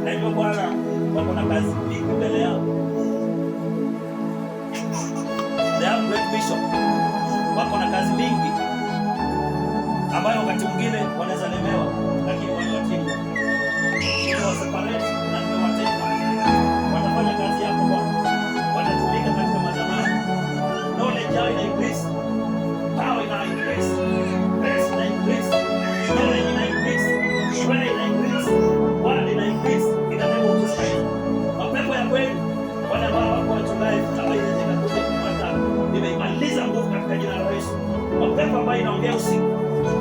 Na hivyo Bwana, wako na kazi nyingi mbele yao. They have great vision. Wako na kazi mingi ambayo wakati mwingine wanaweza lemewa, lakini wanawatimu separate na kuwatenga. Watafanya kazi yako Bwana, watatumika katika madhabahu. Knowledge yao ina increase, power ina increase, grace ina increase, knowledge ina increase, prayer ina increase, word ina increase. Inataka kutusaidia mapepo ya kweli, wale ambao wako wachungaji tutawaijenga kuja kupata. Nimeimaliza nguvu katika jina la Yesu. Mapepo ambayo inaongea usiku,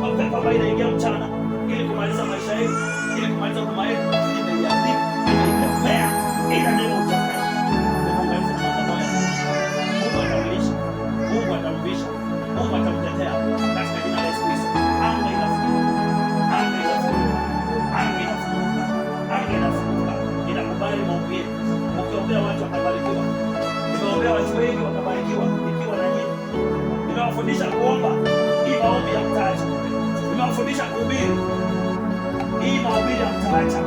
mapepo ambayo inaingia mchana ili kumaliza maisha yetu, ili kumaliza huduma yetu, nimeiadhibu, nimeikemea ila neno utafanya. Nimemaliza madhabahu ya Mungu. Atamlisha, Mungu atamvisha, Mungu atamtetea katika jina la Yesu Kristo. Anga inafunguka, anga inafunguka, anga inafunguka, anga inafunguka. Inakubali maombi yetu. Ukiombea watu watabarikiwa. Nimeombea watu wengi watabarikiwa ikiwa na nyinyi. Nimewafundisha kuomba, hii maombi ya mtaacha. Nimewafundisha kuhubiri, hii mahubiri ya mtaacha.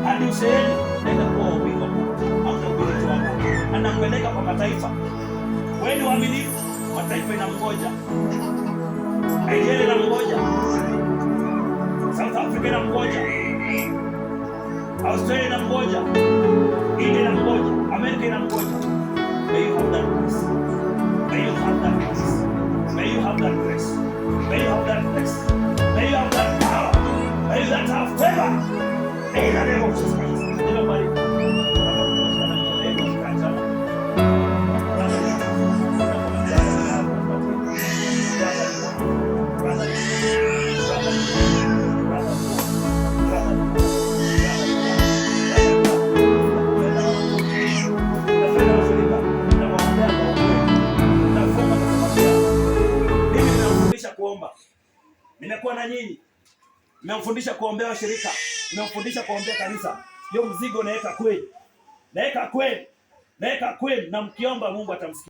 Hadi useheni nenda kuwa wahubiri wa Mungu. Hamna ubiri tu hapa. Anampeleka kwa mataifa. Wewe ni waaminifu, mataifa inamngoja. Nigeria inamngoja. South Africa inamngoja. Australia inamngoja. India inamngoja. Amerika inamngoja. May you have that grace. May you have that grace. May you have that grace. May you have that grace. May you have that power. May you have favor. In the name of Jesus Christ. Nimekuwa na nyinyi. Nimemfundisha kuombea washirika. Nimemfundisha kuombea kanisa. Hiyo mzigo naweka kweli. Naweka kweli. Naweka kweli na mkiomba Mungu atamsikia.